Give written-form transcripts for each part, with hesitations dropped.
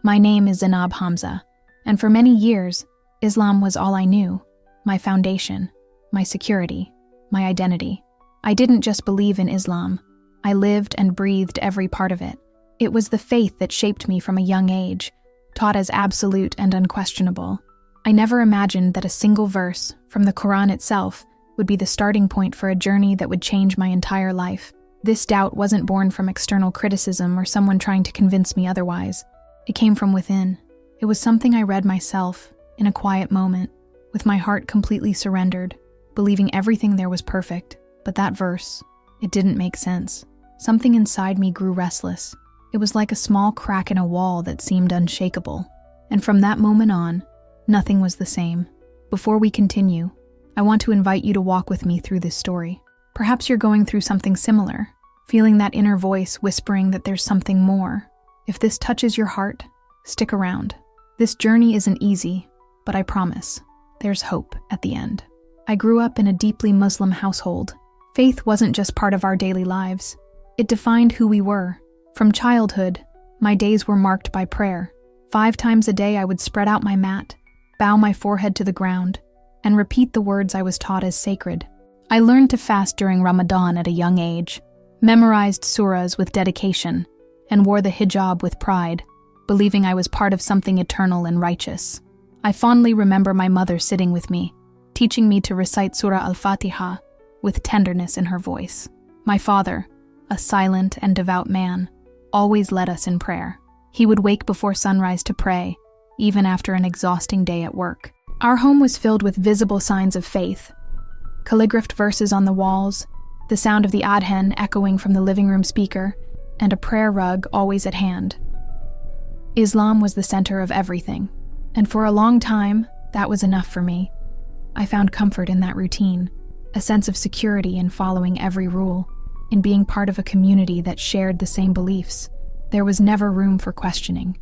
My name is Zanab Hamza, and for many years, Islam was all I knew, my foundation, my security, my identity. I didn't just believe in Islam, I lived and breathed every part of it. It was the faith that shaped me from a young age, taught as absolute and unquestionable. I never imagined that a single verse from the Qur'an itself would be the starting point for a journey that would change my entire life. This doubt wasn't born from external criticism or someone trying to convince me otherwise. It came from within. It was something I read myself, in a quiet moment, with my heart completely surrendered, believing everything there was perfect. But that verse, it didn't make sense. Something inside me grew restless. It was like a small crack in a wall that seemed unshakable. And from that moment on, nothing was the same. Before we continue, I want to invite you to walk with me through this story. Perhaps you're going through something similar, feeling that inner voice whispering that there's something more. If this touches your heart, stick around. This journey isn't easy, but I promise, there's hope at the end. I grew up in a deeply Muslim household. Faith wasn't just part of our daily lives. It defined who we were. From childhood, my days were marked by prayer. 5 times a day I would spread out my mat, bow my forehead to the ground, and repeat the words I was taught as sacred. I learned to fast during Ramadan at a young age, memorized surahs with dedication, and wore the hijab with pride, believing I was part of something eternal and righteous. I fondly remember my mother sitting with me, teaching me to recite Surah Al-Fatiha with tenderness in her voice. My father, a silent and devout man, always led us in prayer. He would wake before sunrise to pray, even after an exhausting day at work. Our home was filled with visible signs of faith. Calligraphed verses on the walls, the sound of the adhan echoing from the living room speaker, and a prayer rug always at hand. Islam was the center of everything, and for a long time, that was enough for me. I found comfort in that routine, a sense of security in following every rule, in being part of a community that shared the same beliefs. There was never room for questioning.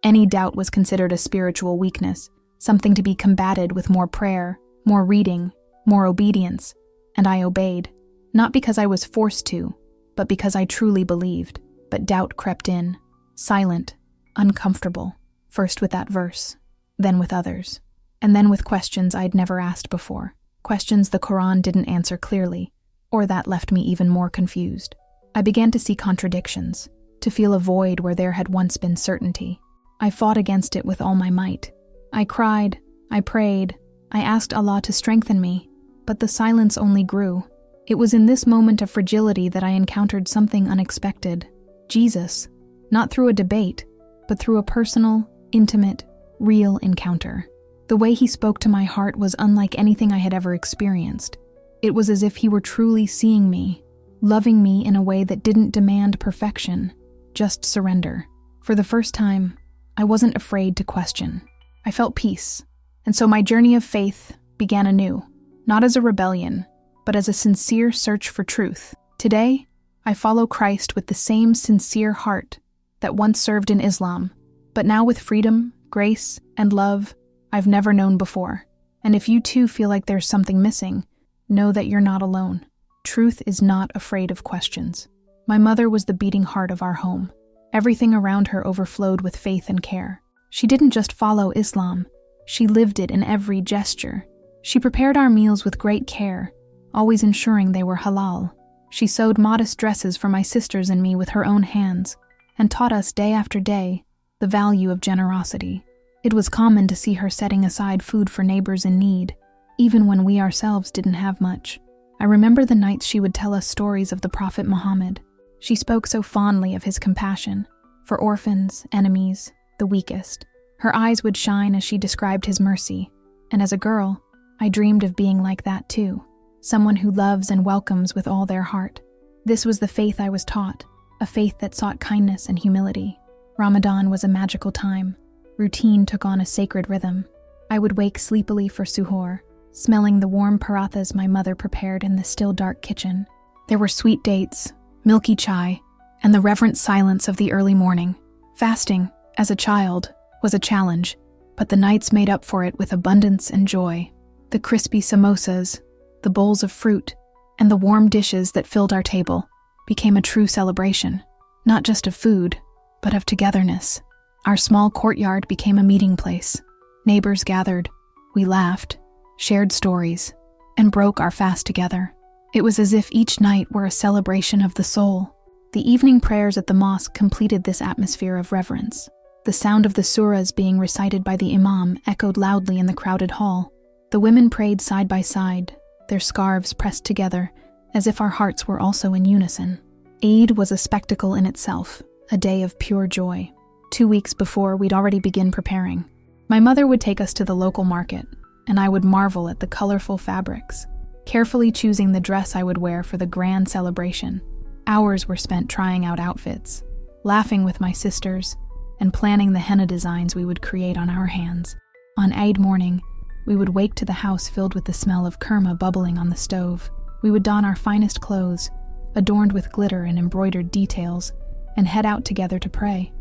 Any doubt was considered a spiritual weakness, something to be combated with more prayer, more reading, more obedience, and I obeyed, not because I was forced to, but because I truly believed. But doubt crept in, silent, uncomfortable, first with that verse, then with others, and then with questions I'd never asked before, questions the Qur'an didn't answer clearly, or that left me even more confused. I began to see contradictions, to feel a void where there had once been certainty. I fought against it with all my might. I cried, I prayed, I asked Allah to strengthen me, but the silence only grew. It was in this moment of fragility that I encountered something unexpected. Jesus, not through a debate, but through a personal, intimate, real encounter. The way he spoke to my heart was unlike anything I had ever experienced. It was as if he were truly seeing me, loving me in a way that didn't demand perfection, just surrender. For the first time, I wasn't afraid to question. I felt peace, and so my journey of faith began anew, not as a rebellion, but as a sincere search for truth. Today, I follow Christ with the same sincere heart that once served in Islam, but now with freedom, grace, and love I've never known before. And if you too feel like there's something missing, know that you're not alone. Truth is not afraid of questions. My mother was the beating heart of our home. Everything around her overflowed with faith and care. She didn't just follow Islam, she lived it in every gesture. She prepared our meals with great care, always ensuring they were halal. She sewed modest dresses for my sisters and me with her own hands, and taught us day after day the value of generosity. It was common to see her setting aside food for neighbors in need, even when we ourselves didn't have much. I remember the nights she would tell us stories of the Prophet Muhammad. She spoke so fondly of his compassion for orphans, enemies, the weakest. Her eyes would shine as she described his mercy, and as a girl, I dreamed of being like that too, someone who loves and welcomes with all their heart. This was the faith I was taught, a faith that sought kindness and humility. Ramadan was a magical time. Routine took on a sacred rhythm. I would wake sleepily for suhoor, smelling the warm parathas my mother prepared in the still dark kitchen. There were sweet dates, milky chai, and the reverent silence of the early morning. Fasting, as a child, was a challenge, but the nights made up for it with abundance and joy. The crispy samosas, the bowls of fruit, and the warm dishes that filled our table became a true celebration, not just of food, but of togetherness. Our small courtyard became a meeting place. Neighbors gathered. We laughed, shared stories, and broke our fast together. It was as if each night were a celebration of the soul. The evening prayers at the mosque completed this atmosphere of reverence. The sound of the surahs being recited by the imam echoed loudly in the crowded hall. The women prayed side by side, their scarves pressed together, as if our hearts were also in unison. Eid was a spectacle in itself, a day of pure joy. 2 weeks before, we'd already begin preparing. My mother would take us to the local market, and I would marvel at the colorful fabrics, carefully choosing the dress I would wear for the grand celebration. Hours were spent trying out outfits, laughing with my sisters, and planning the henna designs we would create on our hands. On Eid morning, we would wake to the house filled with the smell of kurma bubbling on the stove. We would don our finest clothes, adorned with glitter and embroidered details, and head out together to pray.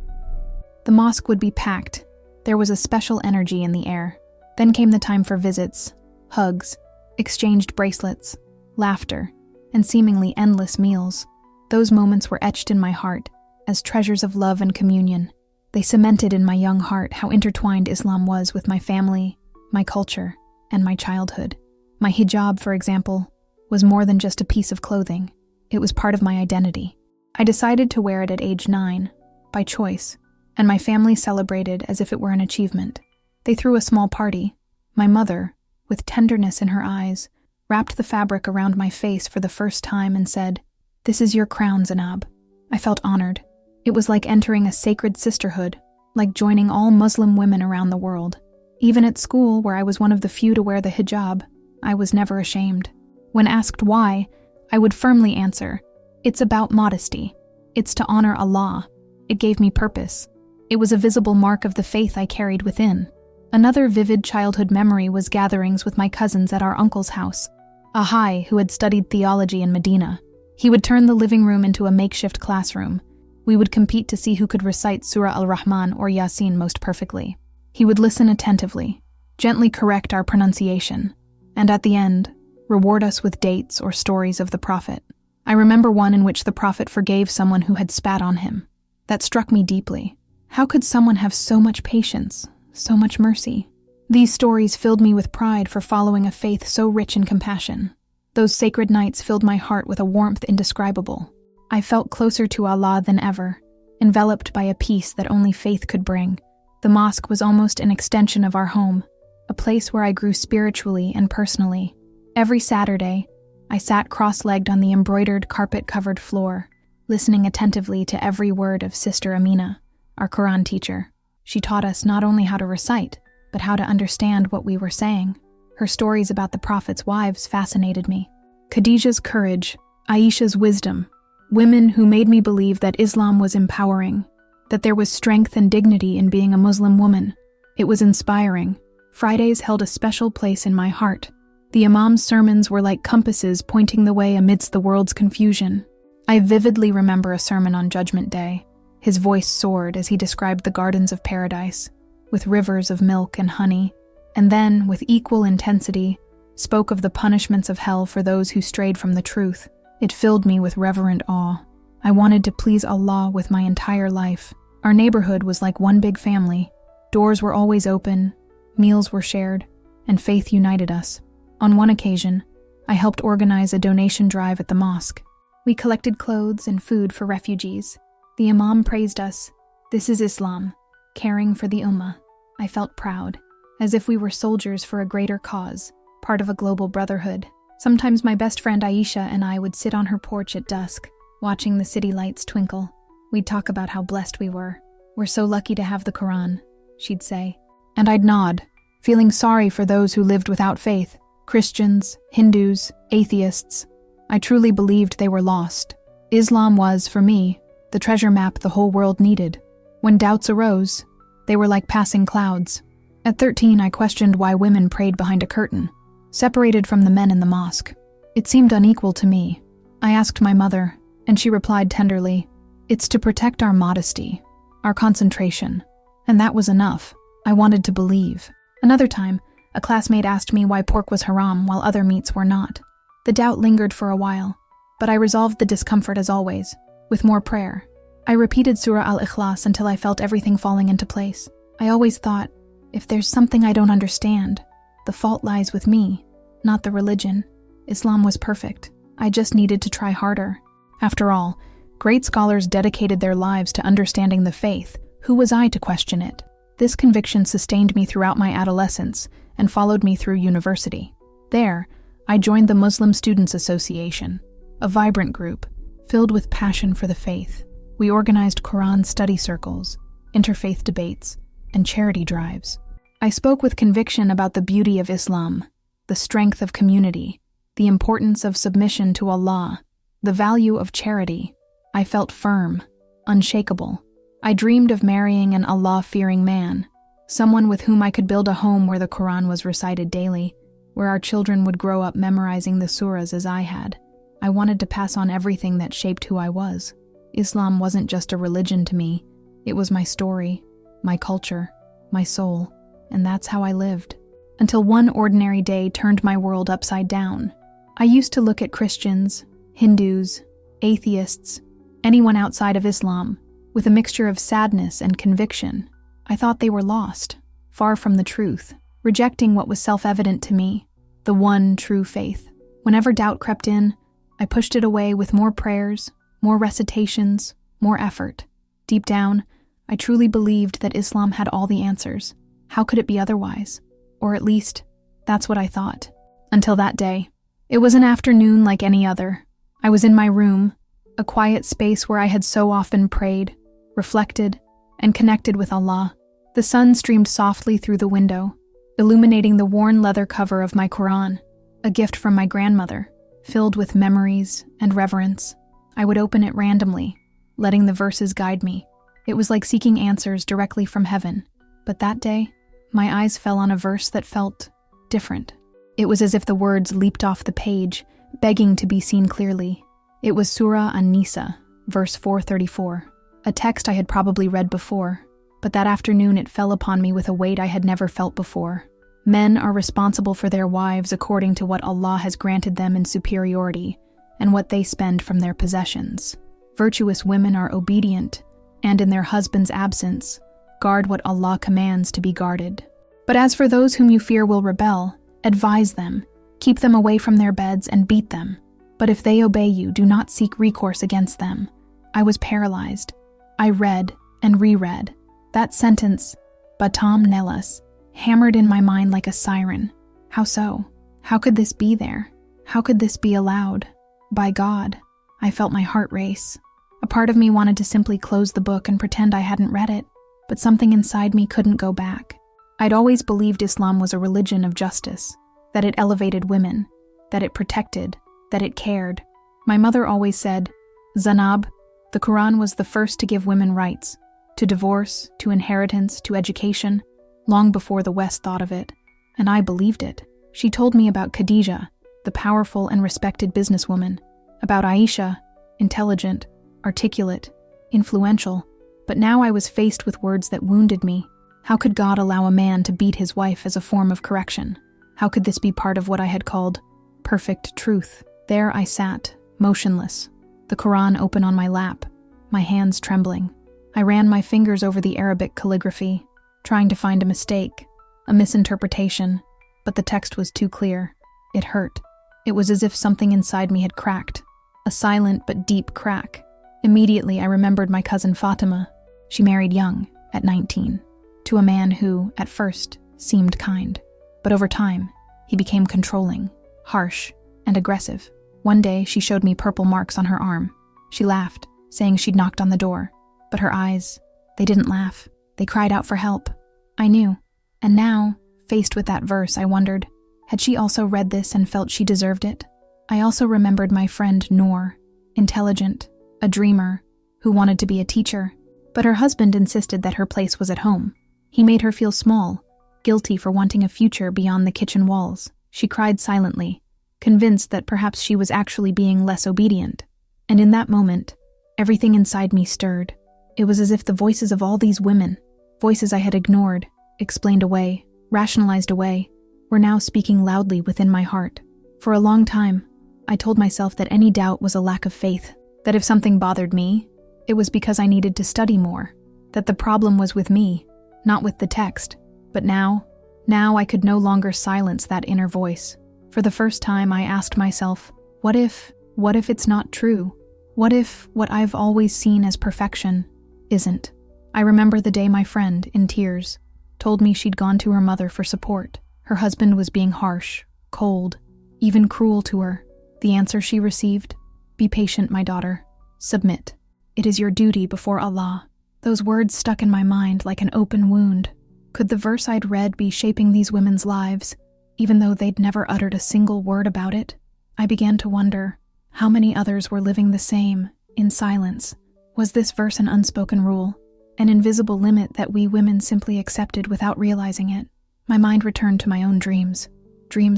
The mosque would be packed. There was a special energy in the air. Then came the time for visits, hugs, exchanged bracelets, laughter, and seemingly endless meals. Those moments were etched in my heart as treasures of love and communion. They cemented in my young heart how intertwined Islam was with my family, my culture, and my childhood. My hijab, for example, was more than just a piece of clothing. It was part of my identity. I decided to wear it at age 9, by choice, and my family celebrated as if it were an achievement. They threw a small party. My mother, with tenderness in her eyes, wrapped the fabric around my face for the first time and said, "This is your crown, Zanab." I felt honored. It was like entering a sacred sisterhood, like joining all Muslim women around the world. Even at school, where I was one of the few to wear the hijab, I was never ashamed. When asked why, I would firmly answer, "It's about modesty. It's to honor Allah." It gave me purpose. It was a visible mark of the faith I carried within. Another vivid childhood memory was gatherings with my cousins at our uncle's house, a High who had studied theology in Medina. He would turn the living room into a makeshift classroom. We would compete to see who could recite Surah Al-Rahman or Yasin most perfectly. He would listen attentively, gently correct our pronunciation, and at the end, reward us with dates or stories of the Prophet. I remember one in which the Prophet forgave someone who had spat on him. That struck me deeply. How could someone have so much patience, so much mercy? These stories filled me with pride for following a faith so rich in compassion. Those sacred nights filled my heart with a warmth indescribable. I felt closer to Allah than ever, enveloped by a peace that only faith could bring. The mosque was almost an extension of our home, a place where I grew spiritually and personally. Every Saturday, I sat cross-legged on the embroidered, carpet-covered floor, listening attentively to every word of Sister Amina, our Qur'an teacher. She taught us not only how to recite, but how to understand what we were saying. Her stories about the Prophet's wives fascinated me. Khadijah's courage, Aisha's wisdom, women who made me believe that Islam was empowering, that there was strength and dignity in being a Muslim woman. It was inspiring. Fridays held a special place in my heart. The Imam's sermons were like compasses pointing the way amidst the world's confusion. I vividly remember a sermon on Judgment Day. His voice soared as he described the gardens of paradise, with rivers of milk and honey, and then, with equal intensity, spoke of the punishments of hell for those who strayed from the truth. It filled me with reverent awe. I wanted to please Allah with my entire life. Our neighborhood was like one big family. Doors were always open, meals were shared, and faith united us. On one occasion, I helped organize a donation drive at the mosque. We collected clothes and food for refugees. The Imam praised us. This is Islam, caring for the Ummah. I felt proud, as if we were soldiers for a greater cause, part of a global brotherhood. Sometimes my best friend Aisha and I would sit on her porch at dusk, watching the city lights twinkle. We'd talk about how blessed we were. "We're so lucky to have the Qur'an," she'd say. And I'd nod, feeling sorry for those who lived without faith. Christians, Hindus, atheists. I truly believed they were lost. Islam was, for me, the treasure map the whole world needed. When doubts arose, they were like passing clouds. At 13, I questioned why women prayed behind a curtain, separated from the men in the mosque. It seemed unequal to me. I asked my mother, and she replied tenderly, "It's to protect our modesty, our concentration." And that was enough. I wanted to believe. Another time, a classmate asked me why pork was haram while other meats were not. The doubt lingered for a while, but I resolved the discomfort as always, with more prayer. I repeated Surah Al-Ikhlas until I felt everything falling into place. I always thought, if there's something I don't understand, the fault lies with me, not the religion. Islam was perfect. I just needed to try harder. After all, great scholars dedicated their lives to understanding the faith. Who was I to question it? This conviction sustained me throughout my adolescence and followed me through university. There, I joined the Muslim Students Association, a vibrant group filled with passion for the faith. We organized Qur'an study circles, interfaith debates, and charity drives. I spoke with conviction about the beauty of Islam, the strength of community, the importance of submission to Allah, the value of charity. I felt firm, unshakable. I dreamed of marrying an Allah-fearing man, someone with whom I could build a home where the Qur'an was recited daily, where our children would grow up memorizing the surahs as I had. I wanted to pass on everything that shaped who I was. Islam wasn't just a religion to me, it was my story, my culture, my soul, and that's how I lived. Until one ordinary day turned my world upside down. I used to look at Christians, Hindus, atheists, anyone outside of Islam, with a mixture of sadness and conviction. I thought they were lost, far from the truth, rejecting what was self-evident to me, the one true faith. Whenever doubt crept in, I pushed it away with more prayers, more recitations, more effort. Deep down, I truly believed that Islam had all the answers. How could it be otherwise? Or at least, that's what I thought. Until that day. It was an afternoon like any other. I was in my room, a quiet space where I had so often prayed, reflected, and connected with Allah. The sun streamed softly through the window, illuminating the worn leather cover of my Qur'an, a gift from my grandmother, filled with memories and reverence. I would open it randomly, letting the verses guide me. It was like seeking answers directly from heaven. But that day, my eyes fell on a verse that felt different. It was as if the words leaped off the page, begging to be seen clearly. It was Surah An-Nisa, verse 434, a text I had probably read before, but that afternoon it fell upon me with a weight I had never felt before. Men are responsible for their wives according to what Allah has granted them in superiority and what they spend from their possessions. Virtuous women are obedient, and in their husband's absence, guard what Allah commands to be guarded. But as for those whom you fear will rebel, advise them, keep them away from their beds and beat them. But if they obey you, do not seek recourse against them. I was paralyzed. I read and reread. That sentence, Batam Nelas, hammered in my mind like a siren. How so? How could this be there? How could this be allowed? By God, I felt my heart race. A part of me wanted to simply close the book and pretend I hadn't read it, but something inside me couldn't go back. I'd always believed Islam was a religion of justice, that it elevated women, that it protected, that it cared. My mother always said, Zanab, the Qur'an was the first to give women rights, to divorce, to inheritance, to education, long before the West thought of it, and I believed it. She told me about Khadija, the powerful and respected businesswoman, about Aisha, intelligent, articulate, influential, but now I was faced with words that wounded me. How could God allow a man to beat his wife as a form of correction? How could this be part of what I had called perfect truth? There I sat, motionless, the Qur'an open on my lap, my hands trembling. I ran my fingers over the Arabic calligraphy, trying to find a mistake, a misinterpretation, but the text was too clear. It hurt. It was as if something inside me had cracked, a silent but deep crack. Immediately I remembered my cousin Fatima. She married young, at 19, to a man who, at first, seemed kind. But over time, he became controlling, harsh, and aggressive. One day, she showed me purple marks on her arm. She laughed, saying she'd knocked on the door. But her eyes, they didn't laugh. They cried out for help. I knew. And now, faced with that verse, I wondered, had she also read this and felt she deserved it? I also remembered my friend Noor, intelligent, a dreamer, who wanted to be a teacher. But her husband insisted that her place was at home. He made her feel small, guilty for wanting a future beyond the kitchen walls. She cried silently, convinced that perhaps she was actually being less obedient. And in that moment, everything inside me stirred. It was as if the voices of all these women, voices I had ignored, explained away, rationalized away, were now speaking loudly within my heart. For a long time, I told myself that any doubt was a lack of faith, that if something bothered me, It was because I needed to study more, that the problem was with me, not with the text. But now I could no longer silence that inner voice. For the first time, I asked myself, what if it's not true? What if what I've always seen as perfection isn't? I remember the day my friend, in tears, told me she'd gone to her mother for support. Her husband was being harsh, cold, even cruel to her. The answer she received: "Be patient, my daughter. Submit. It is your duty before Allah." Those words stuck in my mind like an open wound. Could the verse I'd read be shaping these women's lives, even though they'd never uttered a single word about it? I began to wonder how many others were living the same, in silence. Was this verse an unspoken rule, an invisible limit that we women simply accepted without realizing it? My mind returned to my own dreams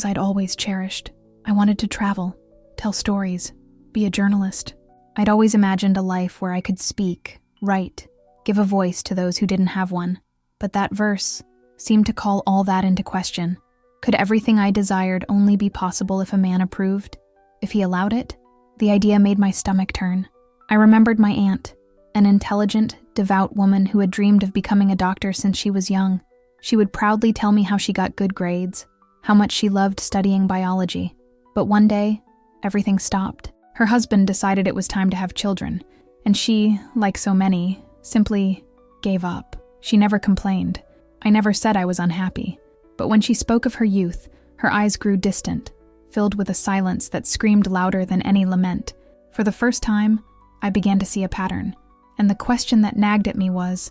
I'd always cherished. I wanted to travel, tell stories, be a journalist. I'd always imagined a life where I could speak, write, give a voice to those who didn't have one. But that verse seemed to call all that into question. Could everything I desired only be possible if a man approved? If he allowed it? The idea made my stomach turn. I remembered my aunt, an intelligent, devout woman who had dreamed of becoming a doctor since she was young. She would proudly tell me how she got good grades, how much she loved studying biology. But one day, everything stopped. Her husband decided it was time to have children, and she, like so many, simply gave up. She never complained. I never said I was unhappy. But when she spoke of her youth, her eyes grew distant, filled with a silence that screamed louder than any lament. For the first time, I began to see a pattern, and the question that nagged at me was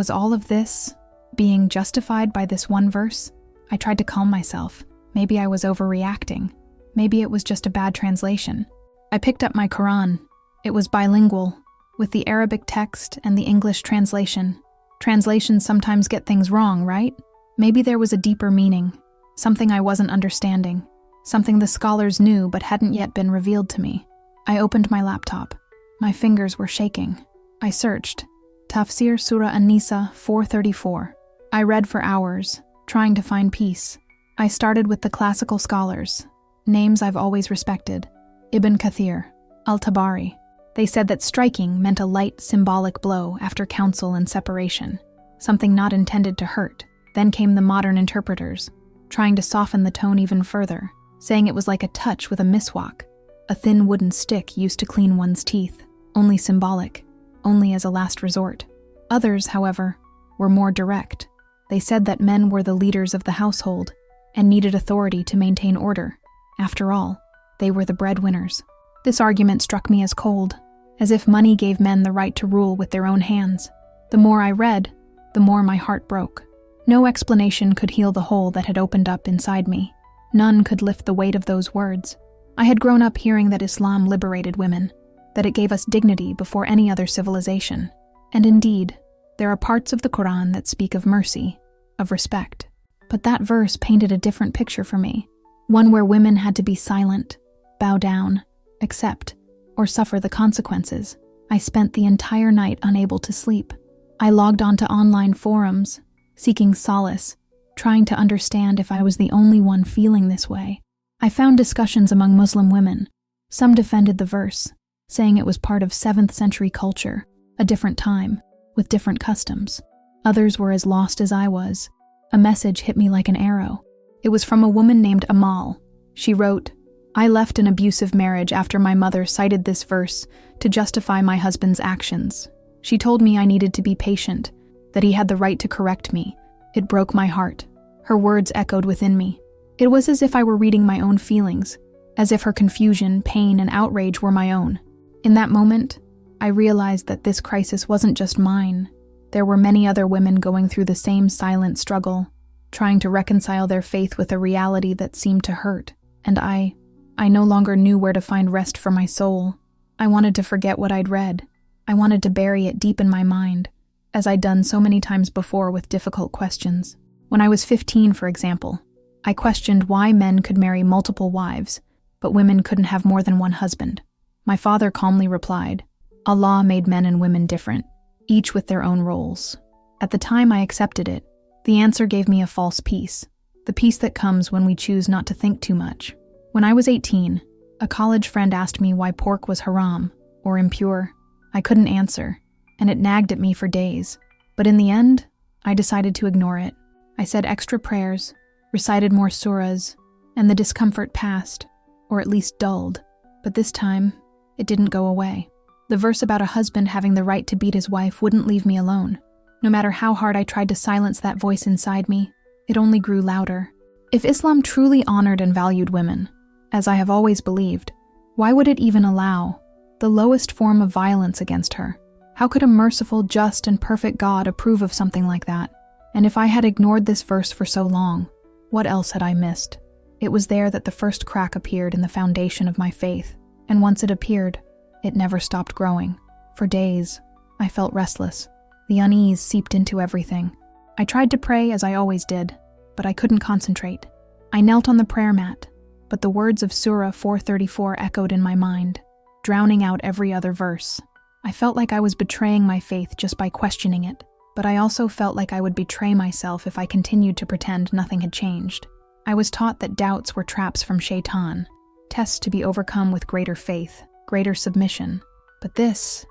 all of this being justified by this one verse? I tried to calm myself. Maybe I was overreacting. Maybe it was just a bad translation. I picked up my Qur'an. It was bilingual, with the Arabic text and the English translation. Translations sometimes get things wrong, right? Maybe there was a deeper meaning, something I wasn't understanding, something the scholars knew but hadn't yet been revealed to me. I opened my laptop. My fingers were shaking. I searched. Tafsir Surah An-Nisa 434. I read for hours, trying to find peace. I started with the classical scholars, names I've always respected. Ibn Kathir, Al-Tabari. They said that striking meant a light, symbolic blow after counsel and separation, something not intended to hurt. Then came the modern interpreters, trying to soften the tone even further, saying it was like a touch with a miswak, a thin wooden stick used to clean one's teeth, only symbolic, only as a last resort. Others, however, were more direct. They said that men were the leaders of the household and needed authority to maintain order. After all, they were the breadwinners. This argument struck me as cold, as if money gave men the right to rule with their own hands. The more I read, the more my heart broke. No explanation could heal the hole that had opened up inside me. None could lift the weight of those words. I had grown up hearing that Islam liberated women, that it gave us dignity before any other civilization. And indeed, there are parts of the Qur'an that speak of mercy, of respect. But that verse painted a different picture for me, one where women had to be silent, bow down, accept, or suffer the consequences. I spent the entire night unable to sleep. I logged onto online forums, seeking solace, trying to understand if I was the only one feeling this way. I found discussions among Muslim women. Some defended the verse, saying it was part of 7th century culture, a different time, with different customs. Others were as lost as I was. A message hit me like an arrow. It was from a woman named Amal. She wrote, "I left an abusive marriage after my mother cited this verse to justify my husband's actions. She told me I needed to be patient, that he had the right to correct me. It broke my heart." Her words echoed within me. It was as if I were reading my own feelings, as if her confusion, pain, and outrage were my own. In that moment, I realized that this crisis wasn't just mine. There were many other women going through the same silent struggle, trying to reconcile their faith with a reality that seemed to hurt. And I no longer knew where to find rest for my soul. I wanted to forget what I'd read. I wanted to bury it deep in my mind, as I'd done so many times before with difficult questions. When I was 15, for example, I questioned why men could marry multiple wives, but women couldn't have more than one husband. My father calmly replied, "Allah made men and women different, each with their own roles." At the time I accepted it. The answer gave me a false peace, the peace that comes when we choose not to think too much. When I was 18, a college friend asked me why pork was haram, or impure. I couldn't answer, and it nagged at me for days. But in the end, I decided to ignore it. I said extra prayers, recited more surahs, and the discomfort passed, or at least dulled. But this time, it didn't go away. The verse about a husband having the right to beat his wife wouldn't leave me alone. No matter how hard I tried to silence that voice inside me, it only grew louder. If Islam truly honored and valued women, as I have always believed, why would it even allow the lowest form of violence against her? How could a merciful, just, and perfect God approve of something like that? And if I had ignored this verse for so long, what else had I missed? It was there that the first crack appeared in the foundation of my faith, and once it appeared, it never stopped growing. For days, I felt restless. The unease seeped into everything. I tried to pray as I always did, but I couldn't concentrate. I knelt on the prayer mat, but the words of Surah 434 echoed in my mind, drowning out every other verse. I felt like I was betraying my faith just by questioning it, but I also felt like I would betray myself if I continued to pretend nothing had changed. I was taught that doubts were traps from Shaitan, tests to be overcome with greater faith, greater submission. But this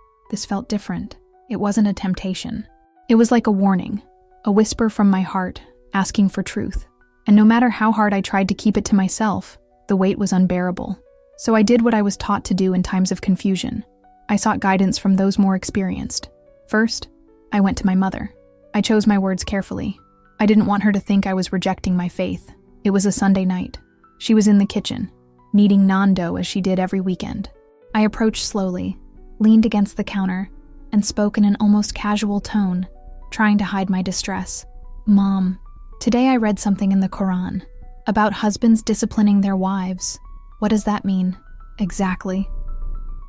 felt different. It wasn't a temptation. It was like a warning, a whisper from my heart, asking for truth. And no matter how hard I tried to keep it to myself, the weight was unbearable. So I did what I was taught to do in times of confusion. I sought guidance from those more experienced. First, I went to my mother. I chose my words carefully. I didn't want her to think I was rejecting my faith. It was a Sunday night. She was in the kitchen, kneading naan dough as she did every weekend. I approached slowly, leaned against the counter, and spoke in an almost casual tone, trying to hide my distress. "Mom, today I read something in the Qur'an about husbands disciplining their wives. What does that mean, exactly?"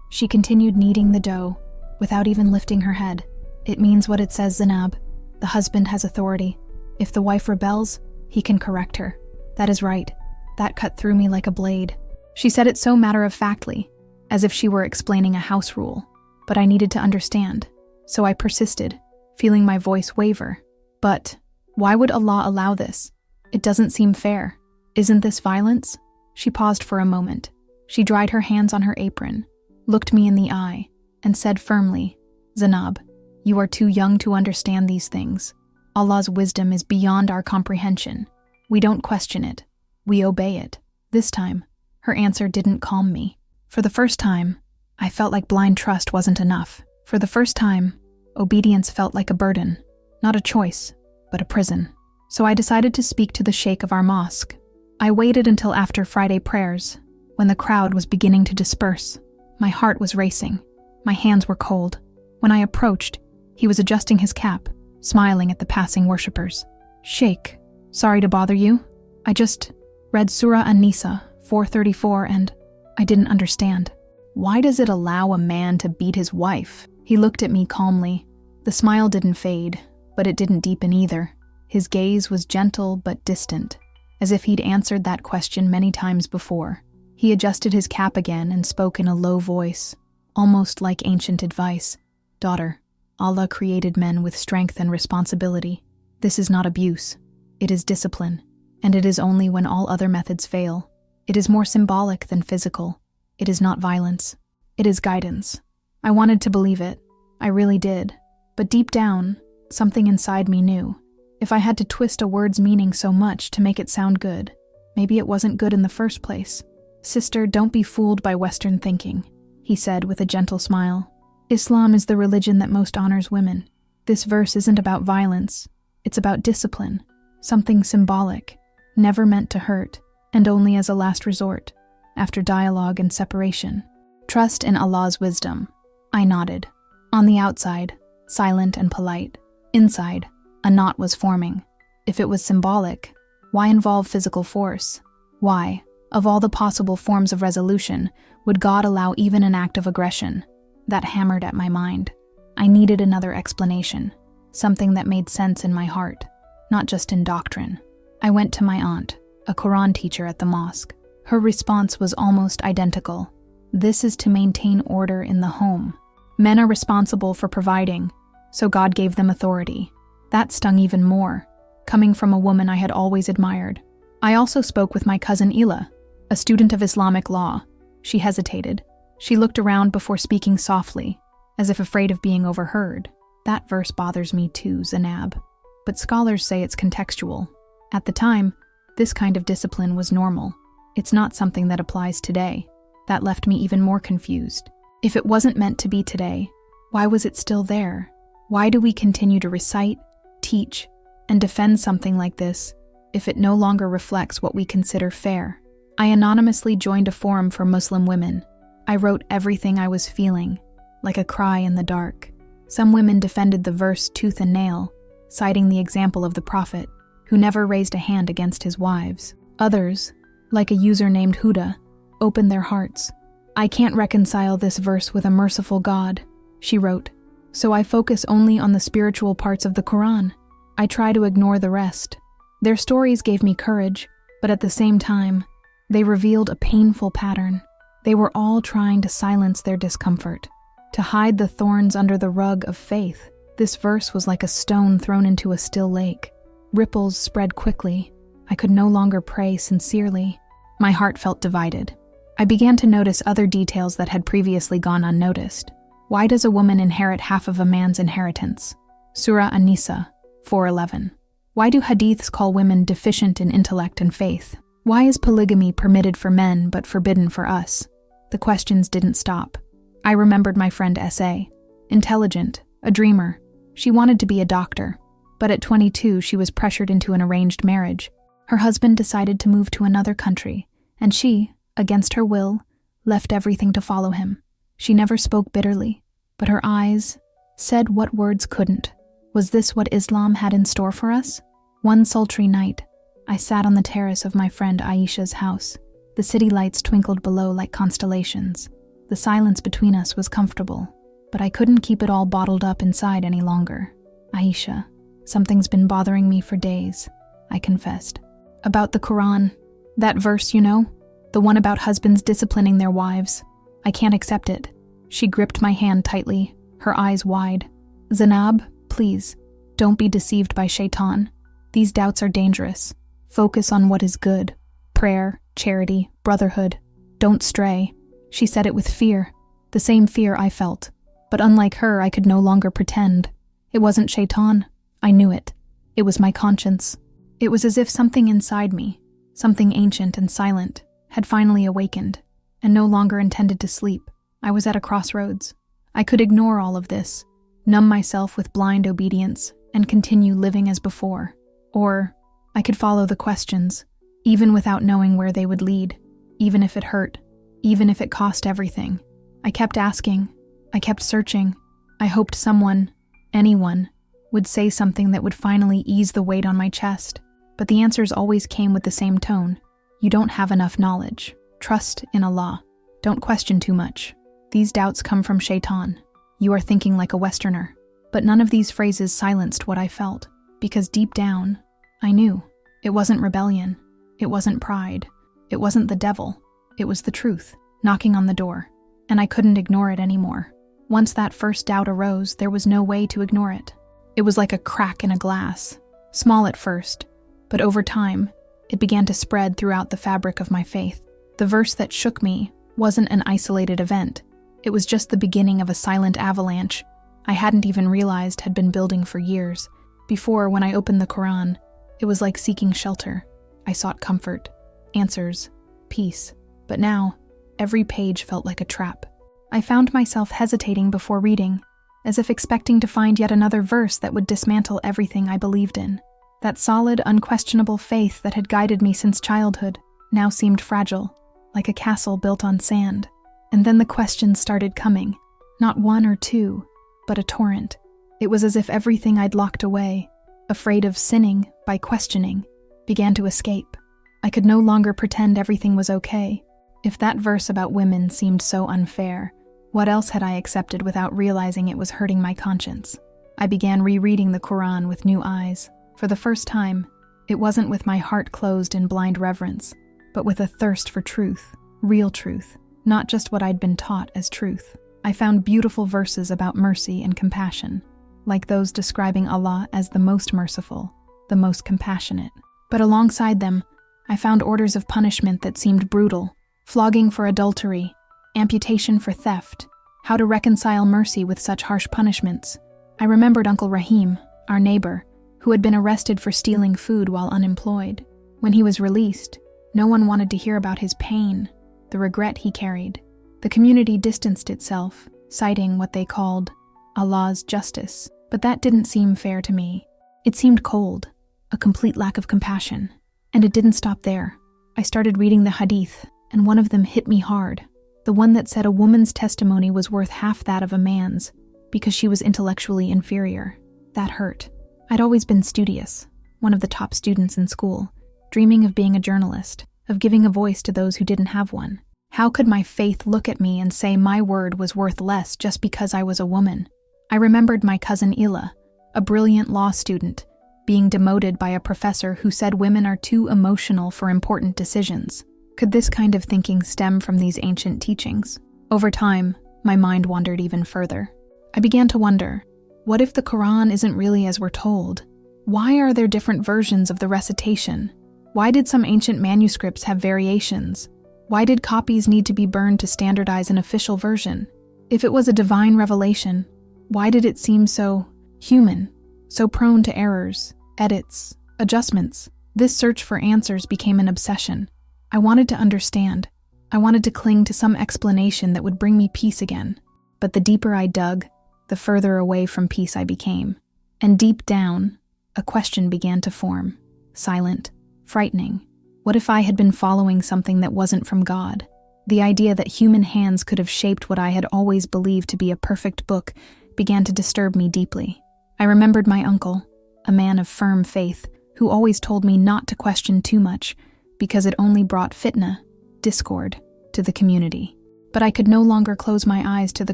She continued kneading the dough, without even lifting her head. "It means what it says, Zanab. The husband has authority. If the wife rebels, he can correct her." That is right. That cut through me like a blade. She said it so matter-of-factly, as if she were explaining a house rule. But I needed to understand, so I persisted, feeling my voice waver. "But why would Allah allow this? It doesn't seem fair. Isn't this violence?" She paused for a moment. She dried her hands on her apron, looked me in the eye, and said firmly, "Zanab, you are too young to understand these things. Allah's wisdom is beyond our comprehension. We don't question it. We obey it." This time, her answer didn't calm me. For the first time, I felt like blind trust wasn't enough. For the first time, obedience felt like a burden, not a choice, but a prison. So I decided to speak to the sheikh of our mosque. I waited until after Friday prayers, when the crowd was beginning to disperse. My heart was racing. My hands were cold. When I approached, he was adjusting his cap, smiling at the passing worshippers. "Sheikh, sorry to bother you. I just read Surah An-Nisa 434 and I didn't understand. Why does it allow a man to beat his wife?" He looked at me calmly. The smile didn't fade, but it didn't deepen either. His gaze was gentle but distant, as if he'd answered that question many times before. He adjusted his cap again and spoke in a low voice, almost like ancient advice. "Daughter, Allah created men with strength and responsibility. This is not abuse. It is discipline, and it is only when all other methods fail. It is more symbolic than physical. It is not violence. It is guidance." I wanted to believe it. I really did. But deep down, something inside me knew. If I had to twist a word's meaning so much to make it sound good, maybe it wasn't good in the first place. "Sister, don't be fooled by Western thinking," he said with a gentle smile. "Islam is the religion that most honors women. This verse isn't about violence. It's about discipline, something symbolic, never meant to hurt, and only as a last resort, after dialogue and separation. Trust in Allah's wisdom." I nodded. On the outside, silent and polite. Inside, a knot was forming. If it was symbolic, why involve physical force? Why, of all the possible forms of resolution, would God allow even an act of aggression? That hammered at my mind. I needed another explanation, something that made sense in my heart, not just in doctrine. I went to my aunt, a Qur'an teacher at the mosque. Her response was almost identical. "This is to maintain order in the home. Men are responsible for providing, so God gave them authority." That stung even more, coming from a woman I had always admired. I also spoke with my cousin Ila, a student of Islamic law. She hesitated. She looked around before speaking softly, as if afraid of being overheard. That verse bothers me too, Zanab. But scholars say it's contextual. At the time, this kind of discipline was normal. It's not something that applies today. That left me even more confused. If it wasn't meant to be today, why was it still there? Why do we continue to recite, teach, and defend something like this if it no longer reflects what we consider fair? I anonymously joined a forum for Muslim women. I wrote everything I was feeling, like a cry in the dark. Some women defended the verse tooth and nail, citing the example of the Prophet, who never raised a hand against his wives. Others, like a user named Huda, opened their hearts. "I can't reconcile this verse with a merciful God," she wrote, "so I focus only on the spiritual parts of the Qur'an. I try to ignore the rest." Their stories gave me courage, but at the same time, they revealed a painful pattern. They were all trying to silence their discomfort, to hide the thorns under the rug of faith. This verse was like a stone thrown into a still lake. Ripples spread quickly. I could no longer pray sincerely. My heart felt divided. I began to notice other details that had previously gone unnoticed. Why does a woman inherit half of a man's inheritance? Surah An-Nisa 4:11. Why do hadiths call women deficient in intellect and faith? Why is polygamy permitted for men but forbidden for us? The questions didn't stop. I remembered my friend S.A. Intelligent, a dreamer. She wanted to be a doctor, but at 22 she was pressured into an arranged marriage. Her husband decided to move to another country, and she, against her will, left everything to follow him. She never spoke bitterly, but her eyes said what words couldn't. Was this what Islam had in store for us? One sultry night, I sat on the terrace of my friend Aisha's house. The city lights twinkled below like constellations. The silence between us was comfortable, but I couldn't keep it all bottled up inside any longer. "Aisha, something's been bothering me for days," I confessed. "About the Qur'an, that verse, you know? The one about husbands disciplining their wives. I can't accept it." She gripped my hand tightly, her eyes wide. "Zanab, please, don't be deceived by shaitan. These doubts are dangerous. Focus on what is good. Prayer, charity, brotherhood. Don't stray." She said it with fear, the same fear I felt. But unlike her, I could no longer pretend. It wasn't shaitan. I knew it. It was my conscience. It was as if something inside me, something ancient and silent, had finally awakened, and no longer intended to sleep. I was at a crossroads. I could ignore all of this, numb myself with blind obedience, and continue living as before. Or I could follow the questions, even without knowing where they would lead, even if it hurt, even if it cost everything. I kept asking. I kept searching. I hoped someone, anyone, would say something that would finally ease the weight on my chest. But the answers always came with the same tone. "You don't have enough knowledge. Trust in Allah. Don't question too much. These doubts come from shaitan. You are thinking like a Westerner." But none of these phrases silenced what I felt, because deep down, I knew. It wasn't rebellion. It wasn't pride. It wasn't the devil. It was the truth, knocking on the door. And I couldn't ignore it anymore. Once that first doubt arose, there was no way to ignore it. It was like a crack in a glass, small at first, but over time, it began to spread throughout the fabric of my faith. The verse that shook me wasn't an isolated event. It was just the beginning of a silent avalanche I hadn't even realized had been building for years. Before, when I opened the Qur'an, it was like seeking shelter. I sought comfort, answers, peace. But now, every page felt like a trap. I found myself hesitating before reading, as if expecting to find yet another verse that would dismantle everything I believed in. That solid, unquestionable faith that had guided me since childhood now seemed fragile, like a castle built on sand. And then the questions started coming, not one or two, but a torrent. It was as if everything I'd locked away, afraid of sinning by questioning, began to escape. I could no longer pretend everything was okay. If that verse about women seemed so unfair, what else had I accepted without realizing it was hurting my conscience? I began rereading the Qur'an with new eyes. For the first time, it wasn't with my heart closed in blind reverence, but with a thirst for truth, real truth, not just what I'd been taught as truth. I found beautiful verses about mercy and compassion, like those describing Allah as the most merciful, the most compassionate. But alongside them, I found orders of punishment that seemed brutal: flogging for adultery, amputation for theft, how to reconcile mercy with such harsh punishments. I remembered Uncle Rahim, our neighbor, who had been arrested for stealing food while unemployed. When he was released, no one wanted to hear about his pain, the regret he carried. The community distanced itself, citing what they called Allah's justice. But that didn't seem fair to me. It seemed cold, a complete lack of compassion. And it didn't stop there. I started reading the hadith, and one of them hit me hard. The one that said a woman's testimony was worth half that of a man's because she was intellectually inferior. That hurt. I'd always been studious, one of the top students in school, dreaming of being a journalist, of giving a voice to those who didn't have one. How could my faith look at me and say my word was worth less just because I was a woman? I remembered my cousin Ila, a brilliant law student, being demoted by a professor who said women are too emotional for important decisions. Could this kind of thinking stem from these ancient teachings? Over time, my mind wandered even further. I began to wonder, what if the Qur'an isn't really as we're told? Why are there different versions of the recitation? Why did some ancient manuscripts have variations? Why did copies need to be burned to standardize an official version? If it was a divine revelation, why did it seem so human, so prone to errors, edits, adjustments? This search for answers became an obsession. I wanted to understand. I wanted to cling to some explanation that would bring me peace again. But the deeper I dug, the further away from peace I became. And deep down, a question began to form. Silent, frightening. What if I had been following something that wasn't from God? The idea that human hands could have shaped what I had always believed to be a perfect book began to disturb me deeply. I remembered my uncle, a man of firm faith, who always told me not to question too much because it only brought fitna, discord, to the community. But I could no longer close my eyes to the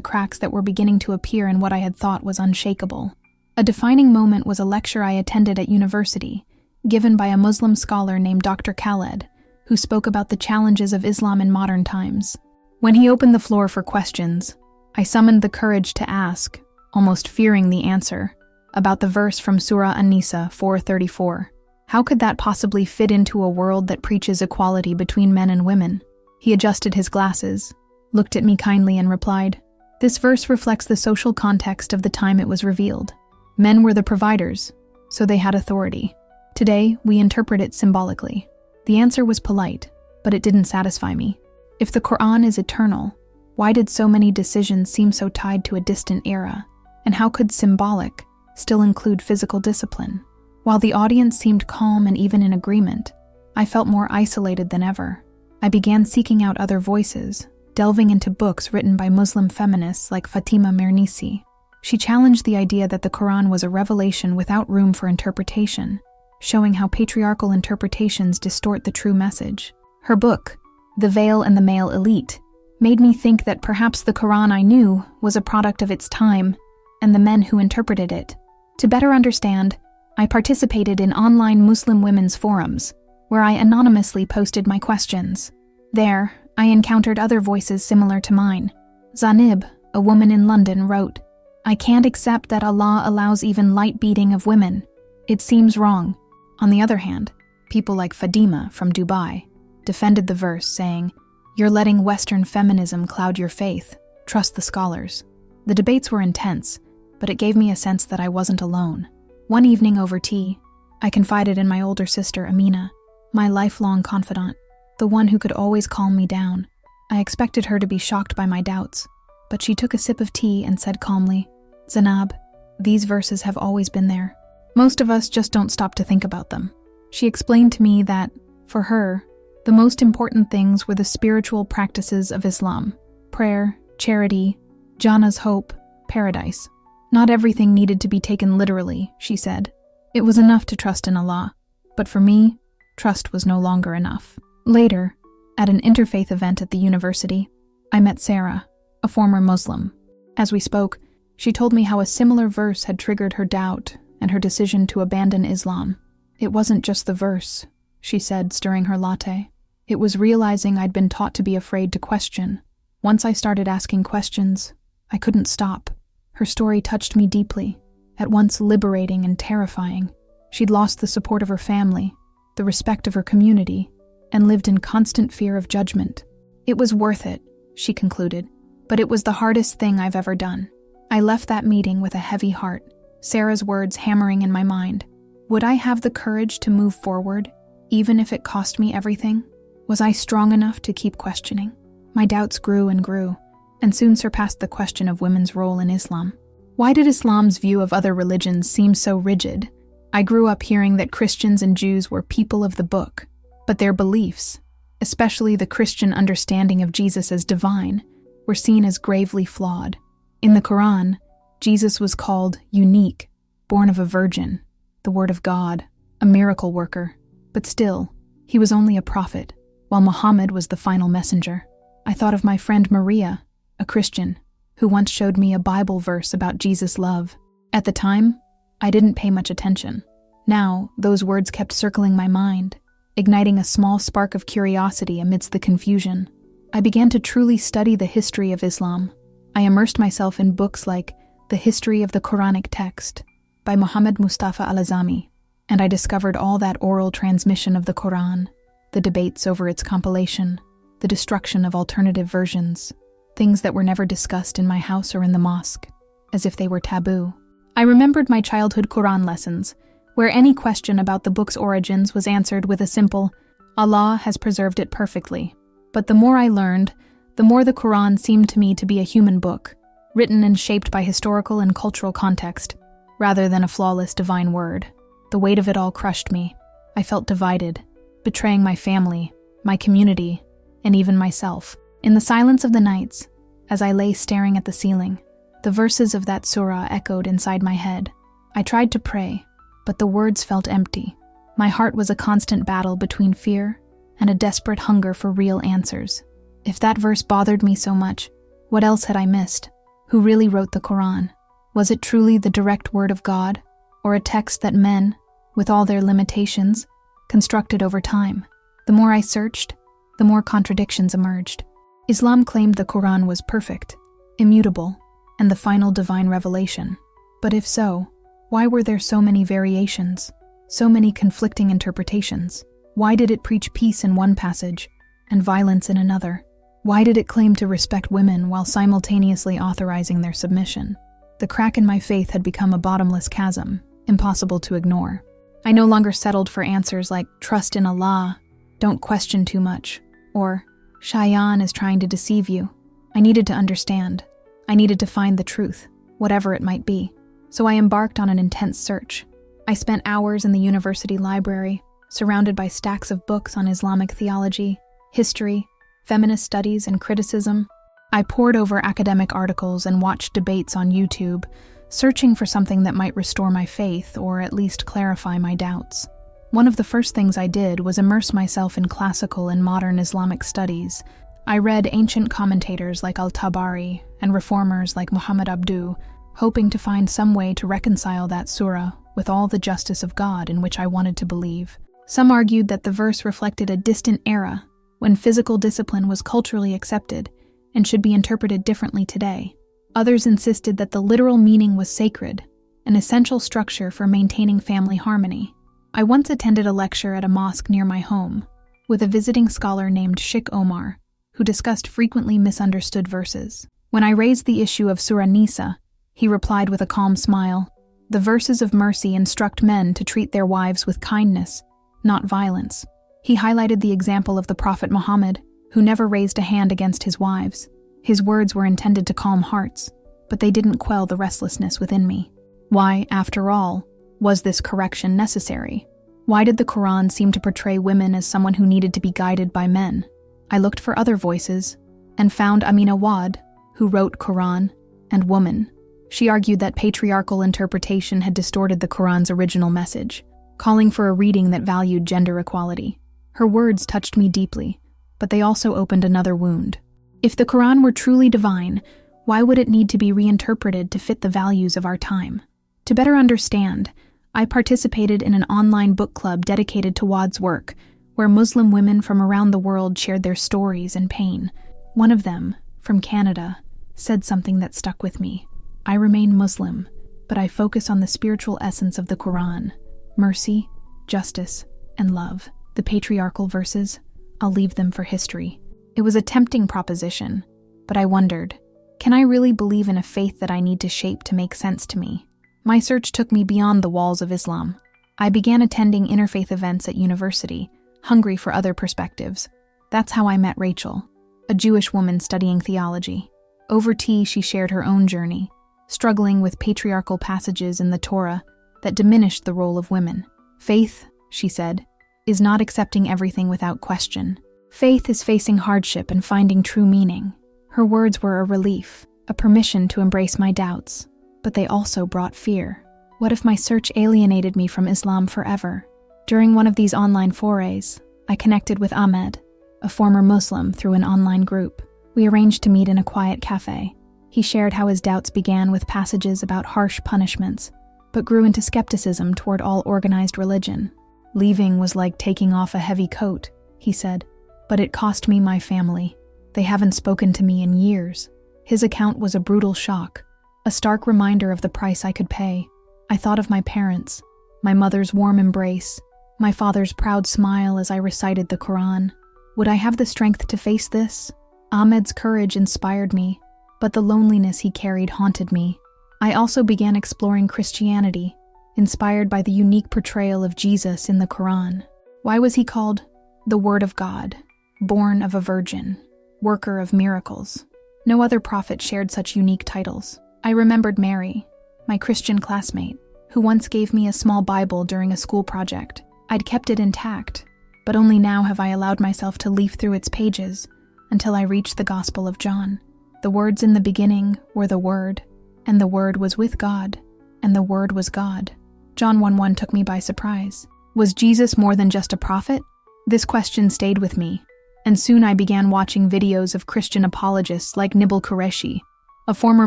cracks that were beginning to appear in what I had thought was unshakable. A defining moment was a lecture I attended at university, given by a Muslim scholar named Dr. Khaled, who spoke about the challenges of Islam in modern times. When he opened the floor for questions, I summoned the courage to ask, almost fearing the answer, about the verse from Surah An-Nisa 4:34. How could that possibly fit into a world that preaches equality between men and women? He adjusted his glasses, looked at me kindly and replied, "This verse reflects the social context of the time it was revealed. Men were the providers, so they had authority. Today, we interpret it symbolically." The answer was polite, but it didn't satisfy me. If the Qur'an is eternal, why did so many decisions seem so tied to a distant era? And how could symbolic still include physical discipline? While the audience seemed calm and even in agreement, I felt more isolated than ever. I began seeking out other voices, delving into books written by Muslim feminists like Fatima Mernissi. She challenged the idea that the Quran was a revelation without room for interpretation, showing how patriarchal interpretations distort the true message. Her book, The Veil and the Male Elite, made me think that perhaps the Quran I knew was a product of its time and the men who interpreted it. To better understand, I participated in online Muslim women's forums, where I anonymously posted my questions. There, I encountered other voices similar to mine. Zanab, a woman in London, wrote, "I can't accept that Allah allows even light beating of women. It seems wrong." On the other hand, people like Fadima from Dubai defended the verse, saying, "You're letting Western feminism cloud your faith. Trust the scholars." The debates were intense, but it gave me a sense that I wasn't alone. One evening over tea, I confided in my older sister, Amina, my lifelong confidant, the one who could always calm me down. I expected her to be shocked by my doubts, but she took a sip of tea and said calmly, "Zanab, these verses have always been there. Most of us just don't stop to think about them." She explained to me that, for her, the most important things were the spiritual practices of Islam: prayer, charity, Jannah's hope, paradise. Not everything needed to be taken literally, she said. It was enough to trust in Allah, but for me, trust was no longer enough. Later, at an interfaith event at the university, I met Sarah, a former Muslim. As we spoke, she told me how a similar verse had triggered her doubt and her decision to abandon Islam. "It wasn't just the verse," she said, stirring her latte. "It was realizing I'd been taught to be afraid to question. Once I started asking questions, I couldn't stop." Her story touched me deeply, at once liberating and terrifying. She'd lost the support of her family, the respect of her community, and lived in constant fear of judgment. "It was worth it," she concluded, "but But it was the hardest thing I've ever done. I left that meeting with a heavy heart, Sarah's words hammering in my mind. Would I have the courage to move forward, even if it cost me everything? Was I strong enough to keep questioning? My doubts grew, and soon surpassed the question of women's role in Islam. Why did Islam's view of other religions seem so rigid? I grew up hearing that Christians and Jews were people of the book, but their beliefs, especially the Christian understanding of Jesus as divine, were seen as gravely flawed. In the Qur'an, Jesus was called unique, born of a virgin, the Word of God, a miracle worker, but still, he was only a prophet, while Muhammad was the final messenger. I thought of my friend Maria, a Christian, who once showed me a Bible verse about Jesus' love. At the time, I didn't pay much attention. Now, those words kept circling my mind, igniting a small spark of curiosity amidst the confusion. I began to truly study the history of Islam. I immersed myself in books like The History of the Quranic Text by Muhammad Mustafa al-Azami, and I discovered all that oral transmission of the Quran, the debates over its compilation, the destruction of alternative versions, things that were never discussed in my house or in the mosque, as if they were taboo. I remembered my childhood Quran lessons, where any question about the book's origins was answered with a simple, Allah has preserved it perfectly. But the more I learned, the more the Quran seemed to me to be a human book, written and shaped by historical and cultural context, rather than a flawless divine word. The weight of it all crushed me. I felt divided, betraying my family, my community, and even myself. In the silence of the nights, as I lay staring at the ceiling, the verses of that surah echoed inside my head. I tried to pray, but the words felt empty. My heart was a constant battle between fear and a desperate hunger for real answers. If that verse bothered me so much, what else had I missed? Who really wrote the Quran? Was it truly the direct word of God, or a text that men, with all their limitations, constructed over time? The more I searched, the more contradictions emerged. Islam claimed the Quran was perfect, immutable, and the final divine revelation. But if so, why were there so many variations, so many conflicting interpretations? Why did it preach peace in one passage and violence in another? Why did it claim to respect women while simultaneously authorizing their submission? The crack in my faith had become a bottomless chasm, impossible to ignore. I no longer settled for answers like trust in Allah, don't question too much, or Shaitan is trying to deceive you. I needed to understand. I needed to find the truth, whatever it might be. So I embarked on an intense search. I spent hours in the university library, surrounded by stacks of books on Islamic theology, history, feminist studies, and criticism. I pored over academic articles and watched debates on YouTube, searching for something that might restore my faith or at least clarify my doubts. One of the first things I did was immerse myself in classical and modern Islamic studies. I read ancient commentators like Al-Tabari and reformers like Muhammad Abduh, hoping to find some way to reconcile that surah with all the justice of God in which I wanted to believe. Some argued that the verse reflected a distant era when physical discipline was culturally accepted and should be interpreted differently today. Others insisted that the literal meaning was sacred, an essential structure for maintaining family harmony. I once attended a lecture at a mosque near my home with a visiting scholar named Sheikh Omar, who discussed frequently misunderstood verses. When I raised the issue of Surah Nisa, he replied with a calm smile, "The verses of mercy instruct men to treat their wives with kindness, not violence." He highlighted the example of the Prophet Muhammad, who never raised a hand against his wives. His words were intended to calm hearts, but they didn't quell the restlessness within me. Why, after all, was this correction necessary? Why did the Quran seem to portray women as someone who needed to be guided by men? I looked for other voices and found Amina Wad, who wrote Quran and Woman. She argued that patriarchal interpretation had distorted the Quran's original message, calling for a reading that valued gender equality. Her words touched me deeply, but they also opened another wound. If the Quran were truly divine, why would it need to be reinterpreted to fit the values of our time? To better understand, I participated in an online book club dedicated to Wad's work, where Muslim women from around the world shared their stories and pain. One of them, from Canada, said something that stuck with me. I remain Muslim, but I focus on the spiritual essence of the Quran: mercy, justice, and love. The patriarchal verses, I'll leave them for history. It was a tempting proposition, but I wondered, Can I really believe in a faith that I need to shape to make sense to me? My search took me beyond the walls of Islam. I began attending interfaith events at university, hungry for other perspectives. That's how I met Rachel, a Jewish woman studying theology. Over tea, she shared her own journey, struggling with patriarchal passages in the Torah that diminished the role of women. Faith, she said, is not accepting everything without question. Faith is facing hardship and finding true meaning. Her words were a relief, a permission to embrace my doubts, but they also brought fear. What if my search alienated me from Islam forever? During one of these online forays, I connected with Ahmed, a former Muslim, through an online group. We arranged to meet in a quiet cafe. He shared how his doubts began with passages about harsh punishments, but grew into skepticism toward all organized religion. Leaving was like taking off a heavy coat, he said, but it cost me my family. They haven't spoken to me in years. His account was a brutal shock, a stark reminder of the price I could pay. I thought of my parents, my mother's warm embrace, my father's proud smile as I recited the Qur'an. Would I have the strength to face this? Ahmed's courage inspired me, but the loneliness he carried haunted me. I also began exploring Christianity, inspired by the unique portrayal of Jesus in the Qur'an. Why was he called the Word of God, born of a virgin, worker of miracles? No other prophet shared such unique titles. I remembered Mary, my Christian classmate, who once gave me a small Bible during a school project. I'd kept it intact, but only now have I allowed myself to leaf through its pages until I reached the Gospel of John. The words in the beginning were the Word, and the Word was with God, and the Word was God. John 1:1 took me by surprise. Was Jesus more than just a prophet? This question stayed with me, and soon I began watching videos of Christian apologists like Nibal Qureshi, a former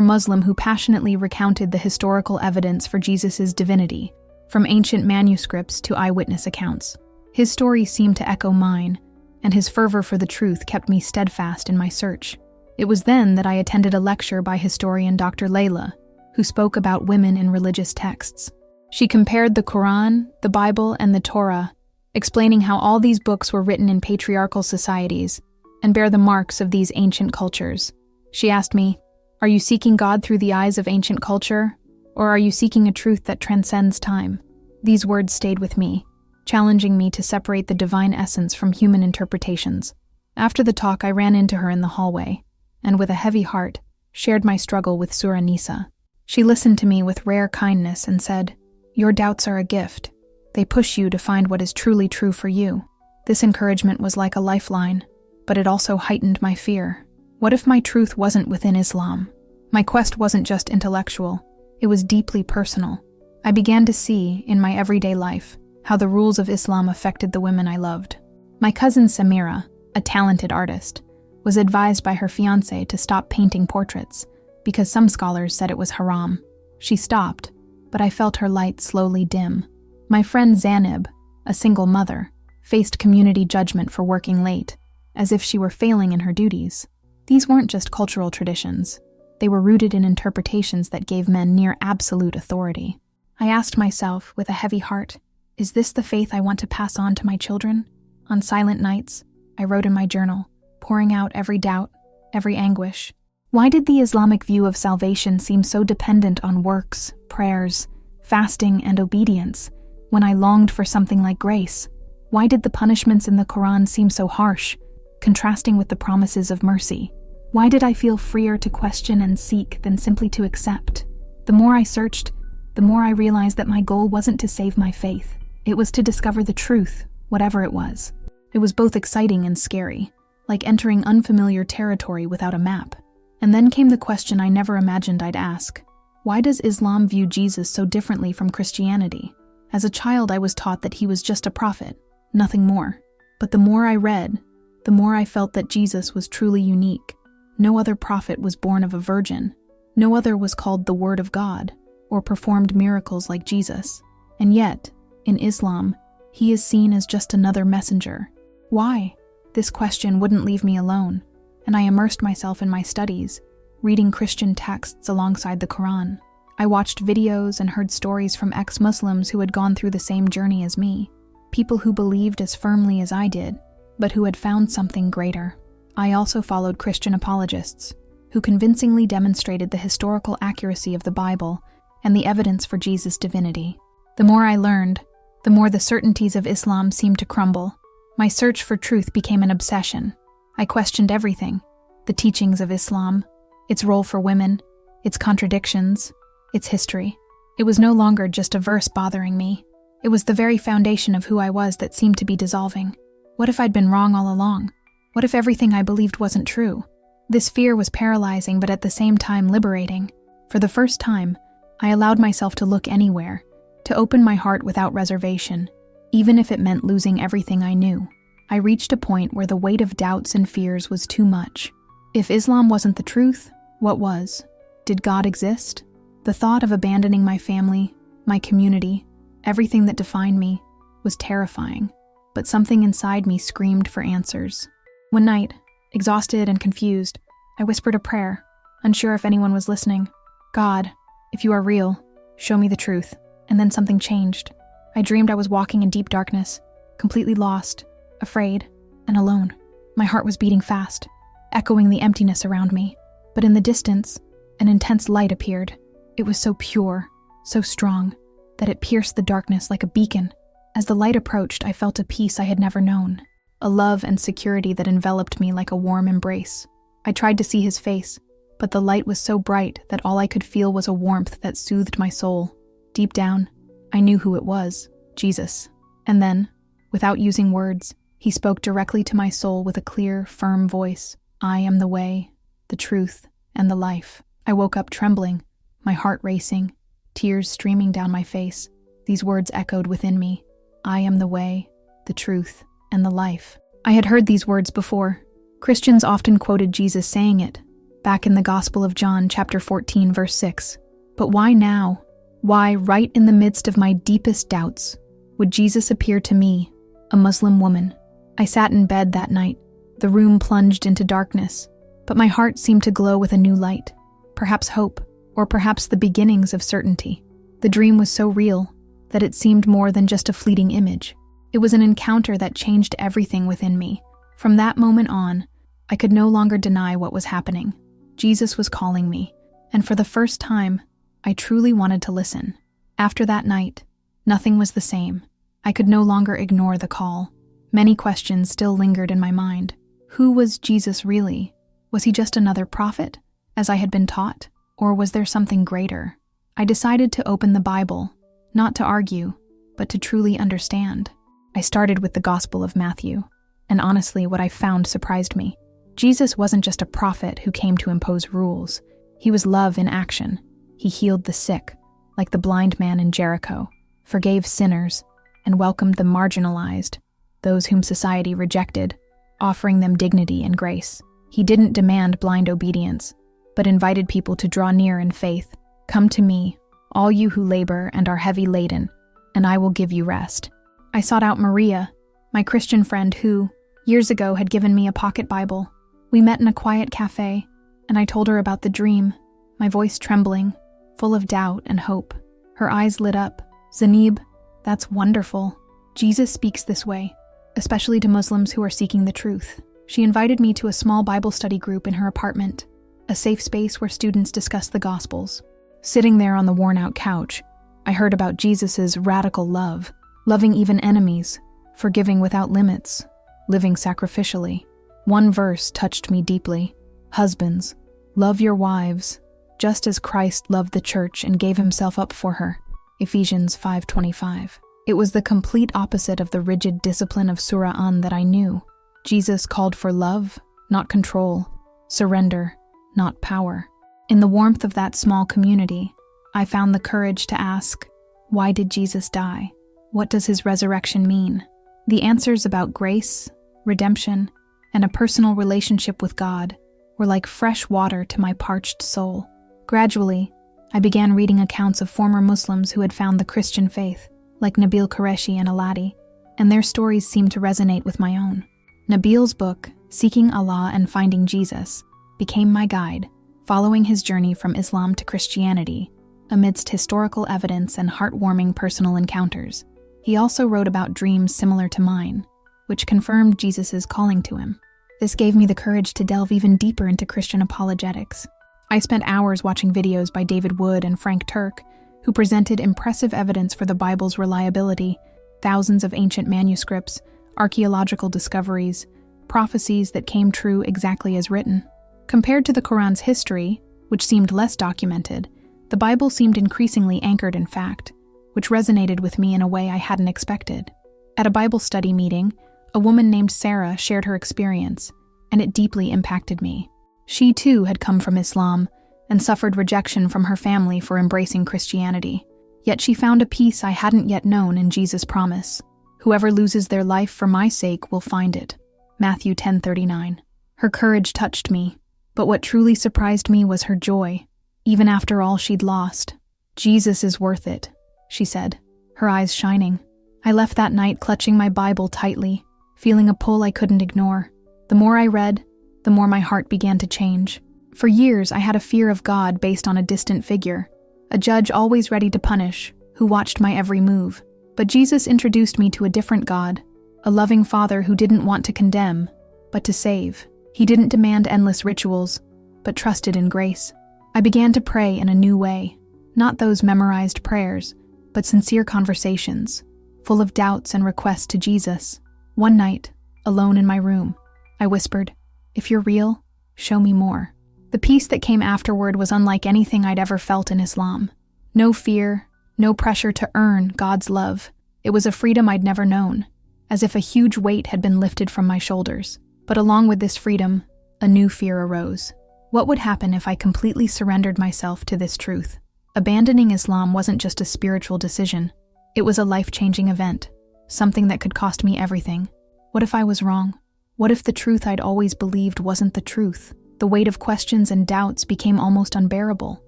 Muslim who passionately recounted the historical evidence for Jesus' divinity, from ancient manuscripts to eyewitness accounts. His story seemed to echo mine, and his fervor for the truth kept me steadfast in my search. It was then that I attended a lecture by historian Dr. Layla, who spoke about women in religious texts. She compared the Qur'an, the Bible, and the Torah, explaining how all these books were written in patriarchal societies and bear the marks of these ancient cultures. She asked me, "Are you seeking God through the eyes of ancient culture, or are you seeking a truth that transcends time?" These words stayed with me, challenging me to separate the divine essence from human interpretations. After the talk, I ran into her in the hallway, and with a heavy heart, shared my struggle with Surah Nisa. She listened to me with rare kindness and said, "Your doubts are a gift. They push you to find what is truly true for you." This encouragement was like a lifeline, but it also heightened my fear. What if my truth wasn't within Islam? My quest wasn't just intellectual, it was deeply personal. I began to see, in my everyday life, how the rules of Islam affected the women I loved. My cousin Samira, a talented artist, was advised by her fiancé to stop painting portraits, because some scholars said it was haram. She stopped, but I felt her light slowly dim. My friend Zanab, a single mother, faced community judgment for working late, as if she were failing in her duties. These weren't just cultural traditions. They were rooted in interpretations that gave men near absolute authority. I asked myself, with a heavy heart, is this the faith I want to pass on to my children? On silent nights, I wrote in my journal, pouring out every doubt, every anguish. Why did the Islamic view of salvation seem so dependent on works, prayers, fasting, and obedience, when I longed for something like grace? Why did the punishments in the Qur'an seem so harsh, contrasting with the promises of mercy? Why did I feel freer to question and seek than simply to accept? The more I searched, the more I realized that my goal wasn't to save my faith. It was to discover the truth, whatever it was. It was both exciting and scary, like entering unfamiliar territory without a map. And then came the question I never imagined I'd ask. Why does Islam view Jesus so differently from Christianity? As a child, I was taught that he was just a prophet, nothing more. But the more I read, the more I felt that Jesus was truly unique. No other prophet was born of a virgin. No other was called the Word of God, or performed miracles like Jesus. And yet, in Islam, he is seen as just another messenger. Why? This question wouldn't leave me alone, and I immersed myself in my studies, reading Christian texts alongside the Quran. I watched videos and heard stories from ex-Muslims who had gone through the same journey as me, people who believed as firmly as I did, but who had found something greater. I also followed Christian apologists, who convincingly demonstrated the historical accuracy of the Bible and the evidence for Jesus' divinity. The more I learned, the more the certainties of Islam seemed to crumble. My search for truth became an obsession. I questioned everything: the teachings of Islam, its role for women, its contradictions, its history. It was no longer just a verse bothering me. It was the very foundation of who I was that seemed to be dissolving. What if I'd been wrong all along? What if everything I believed wasn't true? This fear was paralyzing, but at the same time liberating. For the first time, I allowed myself to look anywhere, to open my heart without reservation, even if it meant losing everything I knew. I reached a point where the weight of doubts and fears was too much. If Islam wasn't the truth, what was? Did God exist? The thought of abandoning my family, my community, everything that defined me, was terrifying, but something inside me screamed for answers. One night, exhausted and confused, I whispered a prayer, unsure if anyone was listening. God, if you are real, show me the truth. And then something changed. I dreamed I was walking in deep darkness, completely lost, afraid, and alone. My heart was beating fast, echoing the emptiness around me. But in the distance, an intense light appeared. It was so pure, so strong, that it pierced the darkness like a beacon. As the light approached, I felt a peace I had never known, a love and security that enveloped me like a warm embrace. I tried to see his face, but the light was so bright that all I could feel was a warmth that soothed my soul. Deep down, I knew who it was: Jesus. And then, without using words, he spoke directly to my soul with a clear, firm voice. I am the way, the truth, and the life. I woke up trembling, my heart racing, tears streaming down my face. These words echoed within me. I am the way, the truth, and the life. I had heard these words before. Christians often quoted Jesus saying it, back in the Gospel of John, chapter 14, verse 6. But why now? Why, right in the midst of my deepest doubts, would Jesus appear to me, a Muslim woman? I sat in bed that night, the room plunged into darkness, but my heart seemed to glow with a new light, perhaps hope, or perhaps the beginnings of certainty. The dream was so real that it seemed more than just a fleeting image. It was an encounter that changed everything within me. From that moment on, I could no longer deny what was happening. Jesus was calling me, and for the first time, I truly wanted to listen. After that night, nothing was the same. I could no longer ignore the call. Many questions still lingered in my mind. Who was Jesus really? Was he just another prophet, as I had been taught? Or was there something greater? I decided to open the Bible, not to argue, but to truly understand. I started with the Gospel of Matthew, and honestly, what I found surprised me. Jesus wasn't just a prophet who came to impose rules. He was love in action. He healed the sick, like the blind man in Jericho, forgave sinners, and welcomed the marginalized, those whom society rejected, offering them dignity and grace. He didn't demand blind obedience, but invited people to draw near in faith. Come to me, all you who labor and are heavy laden, and I will give you rest. I sought out Maria, my Christian friend who, years ago, had given me a pocket Bible. We met in a quiet cafe, and I told her about the dream, my voice trembling, full of doubt and hope. Her eyes lit up. Zanab, that's wonderful. Jesus speaks this way, especially to Muslims who are seeking the truth. She invited me to a small Bible study group in her apartment, a safe space where students discuss the Gospels. Sitting there on the worn-out couch, I heard about Jesus' radical love, loving even enemies, forgiving without limits, living sacrificially. One verse touched me deeply. Husbands, love your wives, just as Christ loved the church and gave himself up for her. Ephesians 5:25. It was the complete opposite of the rigid discipline of Qur'an that I knew. Jesus called for love, not control, surrender, not power. In the warmth of that small community, I found the courage to ask, why did Jesus die? What does his resurrection mean? The answers about grace, redemption, and a personal relationship with God were like fresh water to my parched soul. Gradually, I began reading accounts of former Muslims who had found the Christian faith, like Nabil Qureshi and Aladi, and their stories seemed to resonate with my own. Nabil's book, Seeking Allah and Finding Jesus, became my guide, following his journey from Islam to Christianity, amidst historical evidence and heartwarming personal encounters. He also wrote about dreams similar to mine, which confirmed Jesus' calling to him. This gave me the courage to delve even deeper into Christian apologetics. I spent hours watching videos by David Wood and Frank Turk, who presented impressive evidence for the Bible's reliability, thousands of ancient manuscripts, archaeological discoveries, prophecies that came true exactly as written. Compared to the Qur'an's history, which seemed less documented, the Bible seemed increasingly anchored in fact, which resonated with me in a way I hadn't expected. At a Bible study meeting, a woman named Sarah shared her experience, and it deeply impacted me. She too had come from Islam and suffered rejection from her family for embracing Christianity. Yet she found a peace I hadn't yet known in Jesus' promise. Whoever loses their life for my sake will find it. Matthew 10:39. Her courage touched me, but what truly surprised me was her joy, even after all she'd lost. Jesus is worth it, she said, her eyes shining. I left that night clutching my Bible tightly, feeling a pull I couldn't ignore. The more I read, the more my heart began to change. For years, I had a fear of God based on a distant figure, a judge always ready to punish, who watched my every move. But Jesus introduced me to a different God, a loving Father who didn't want to condemn, but to save. He didn't demand endless rituals, but trusted in grace. I began to pray in a new way, not those memorized prayers, but sincere conversations, full of doubts and requests to Jesus. One night, alone in my room, I whispered, "If you're real, show me more." The peace that came afterward was unlike anything I'd ever felt in Islam. No fear, no pressure to earn God's love. It was a freedom I'd never known, as if a huge weight had been lifted from my shoulders. But along with this freedom, a new fear arose. What would happen if I completely surrendered myself to this truth? Abandoning Islam wasn't just a spiritual decision. It was a life-changing event, something that could cost me everything. What if I was wrong? What if the truth I'd always believed wasn't the truth? The weight of questions and doubts became almost unbearable.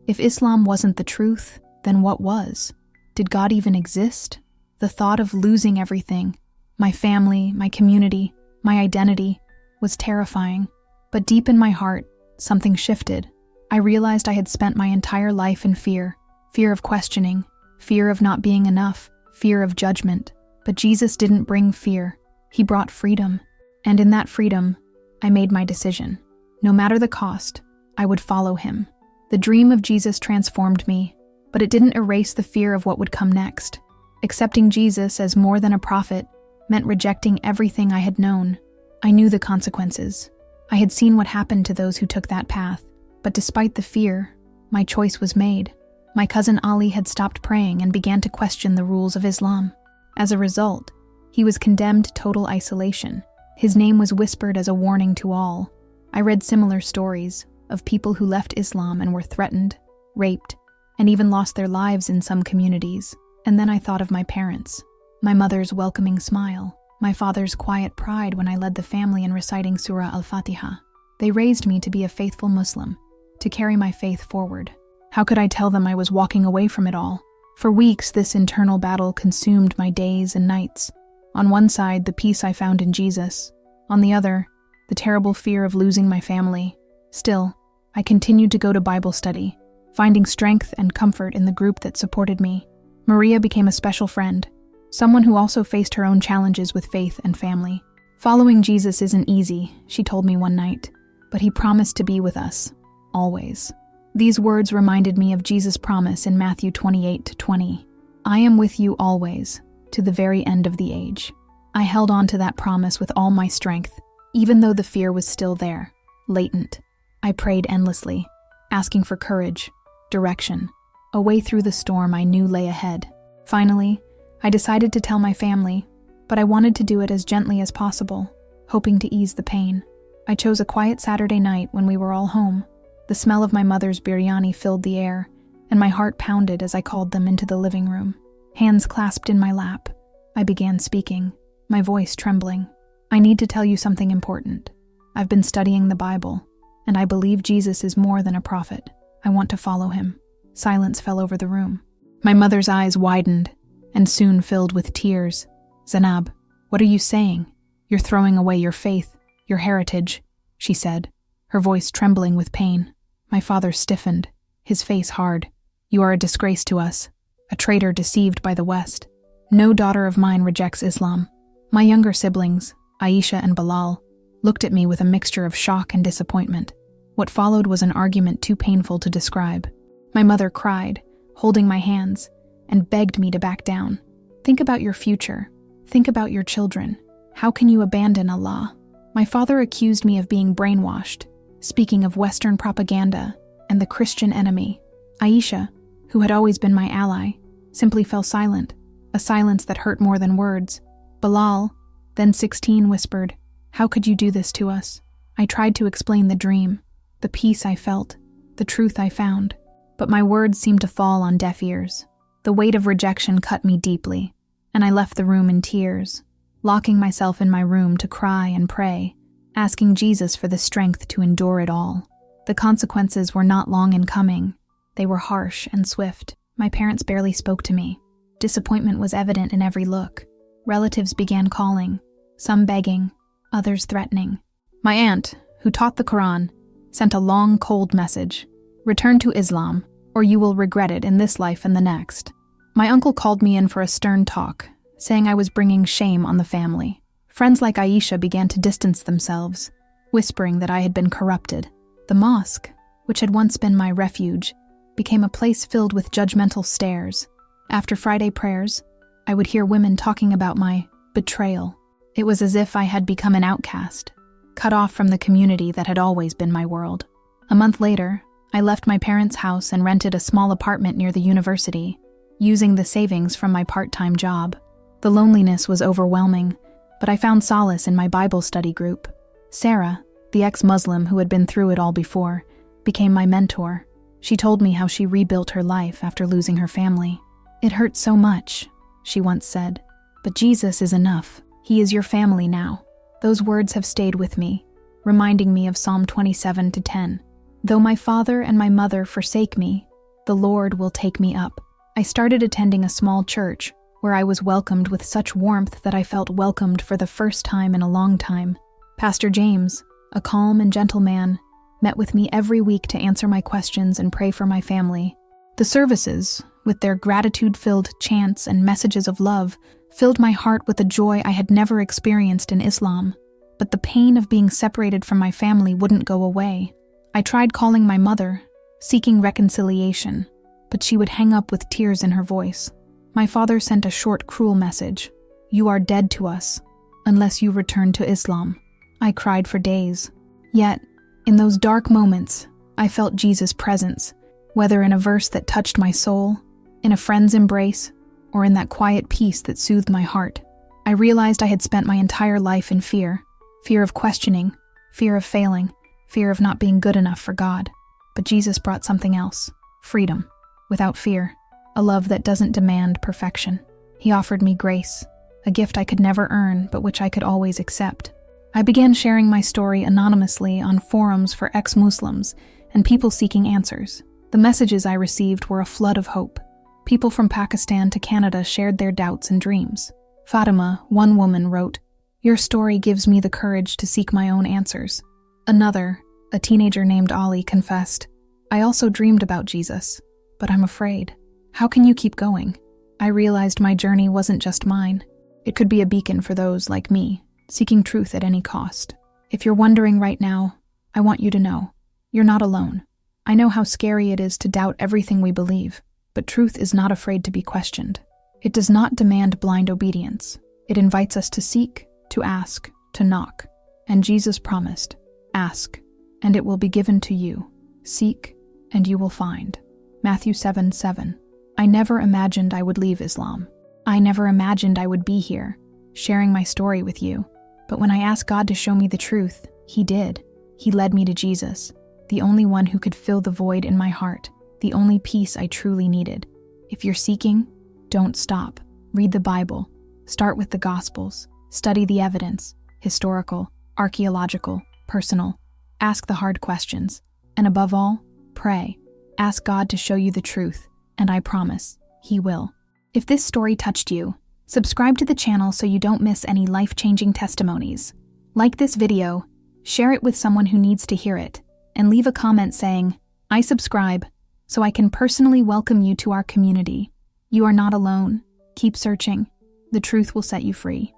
If Islam wasn't the truth, then what was? Did God even exist? The thought of losing everything, my family, my community, my identity, was terrifying. But deep in my heart, something shifted. I realized I had spent my entire life in fear of questioning, fear of not being enough, fear of judgment. But Jesus didn't bring fear. He brought freedom. And in that freedom, I made my decision. No matter the cost, I would follow him. The dream of Jesus transformed me, but it didn't erase the fear of what would come next. Accepting Jesus as more than a prophet meant rejecting everything I had known. I knew the consequences. I had seen what happened to those who took that path. But despite the fear, my choice was made. My cousin Ali had stopped praying and began to question the rules of Islam. As a result, he was condemned to total isolation. His name was whispered as a warning to all. I read similar stories of people who left Islam and were threatened, raped, and even lost their lives in some communities. And then I thought of my parents, my mother's welcoming smile, my father's quiet pride when I led the family in reciting Surah Al-Fatiha. They raised me to be a faithful Muslim, to carry my faith forward. How could I tell them I was walking away from it all? For weeks, this internal battle consumed my days and nights. On one side, the peace I found in Jesus. On the other, the terrible fear of losing my family. Still, I continued to go to Bible study, finding strength and comfort in the group that supported me. Maria became a special friend, someone who also faced her own challenges with faith and family. Following Jesus isn't easy, she told me one night, but he promised to be with us, always. These words reminded me of Jesus' promise in Matthew 28:20. I am with you always, to the very end of the age. I held on to that promise with all my strength, even though the fear was still there, latent. I prayed endlessly, asking for courage, direction, a way through the storm I knew lay ahead. Finally, I decided to tell my family, but I wanted to do it as gently as possible, hoping to ease the pain. I chose a quiet Saturday night when we were all home. The smell of my mother's biryani filled the air, and my heart pounded as I called them into the living room. Hands clasped in my lap, I began speaking, my voice trembling. I need to tell you something important. I've been studying the Bible, and I believe Jesus is more than a prophet. I want to follow him. Silence fell over the room. My mother's eyes widened, and soon filled with tears. Zanab, what are you saying? You're throwing away your faith, your heritage, she said, her voice trembling with pain. My father stiffened, his face hard. You are a disgrace to us, a traitor deceived by the West. No daughter of mine rejects Islam. My younger siblings, Aisha and Bilal, looked at me with a mixture of shock and disappointment. What followed was an argument too painful to describe. My mother cried, holding my hands, and begged me to back down. Think about your future. Think about your children. How can you abandon Allah? My father accused me of being brainwashed, speaking of Western propaganda and the Christian enemy. Aisha, who had always been my ally, simply fell silent, a silence that hurt more than words. Bilal, then 16, whispered, "How could you do this to us?" I tried to explain the dream, the peace I felt, the truth I found, but my words seemed to fall on deaf ears. The weight of rejection cut me deeply, and I left the room in tears, locking myself in my room to cry and pray, asking Jesus for the strength to endure it all. The consequences were not long in coming. They were harsh and swift. My parents barely spoke to me. Disappointment was evident in every look. Relatives began calling, some begging, others threatening. My aunt, who taught the Qur'an, sent a long, cold message: "Return to Islam, or you will regret it in this life and the next." My uncle called me in for a stern talk, saying I was bringing shame on the family. Friends like Aisha began to distance themselves, whispering that I had been corrupted. The mosque, which had once been my refuge, became a place filled with judgmental stares. After Friday prayers, I would hear women talking about my betrayal. It was as if I had become an outcast, cut off from the community that had always been my world. A month later, I left my parents' house and rented a small apartment near the university, using the savings from my part-time job. The loneliness was overwhelming, but I found solace in my Bible study group. Sarah, the ex-Muslim who had been through it all before, became my mentor. She told me how she rebuilt her life after losing her family. "It hurt so much," she once said, "but Jesus is enough. He is your family now." Those words have stayed with me, reminding me of Psalm 27:10. "Though my father and my mother forsake me, the Lord will take me up." I started attending a small church where I was welcomed with such warmth that I felt welcomed for the first time in a long time. Pastor James, a calm and gentle man, met with me every week to answer my questions and pray for my family. The services, with their gratitude-filled chants and messages of love, filled my heart with a joy I had never experienced in Islam. But the pain of being separated from my family wouldn't go away. I tried calling my mother, seeking reconciliation, but she would hang up with tears in her voice. My father sent a short, cruel message: "You are dead to us, unless you return to Islam." I cried for days. Yet, in those dark moments, I felt Jesus' presence, whether in a verse that touched my soul, in a friend's embrace, or in that quiet peace that soothed my heart. I realized I had spent my entire life in fear of questioning, fear of failing, fear of not being good enough for God. But Jesus brought something else: freedom, without fear, a love that doesn't demand perfection. He offered me grace, a gift I could never earn, but which I could always accept. I began sharing my story anonymously on forums for ex-Muslims and people seeking answers. The messages I received were a flood of hope. People from Pakistan to Canada shared their doubts and dreams. Fatima, one woman, wrote, "Your story gives me the courage to seek my own answers." Another, a teenager named Ali, confessed, "I also dreamed about Jesus, but I'm afraid. How can you keep going?" I realized my journey wasn't just mine. It could be a beacon for those like me, seeking truth at any cost. If you're wondering right now, I want you to know, you're not alone. I know how scary it is to doubt everything we believe, but truth is not afraid to be questioned. It does not demand blind obedience. It invites us to seek, to ask, to knock. And Jesus promised, "Ask, and it will be given to you. Seek, and you will find." Matthew 7:7. I never imagined I would leave Islam. I never imagined I would be here, sharing my story with you. But when I asked God to show me the truth, He did. He led me to Jesus, the only one who could fill the void in my heart, the only peace I truly needed. If you're seeking, don't stop. Read the Bible. Start with the Gospels. Study the evidence, historical, archaeological, personal. Ask the hard questions. And above all, pray. Ask God to show you the truth, and I promise, He will. If this story touched you, subscribe to the channel so you don't miss any life-changing testimonies. Like this video, share it with someone who needs to hear it, and leave a comment saying, "I subscribe," so I can personally welcome you to our community. You are not alone. Keep searching. The truth will set you free.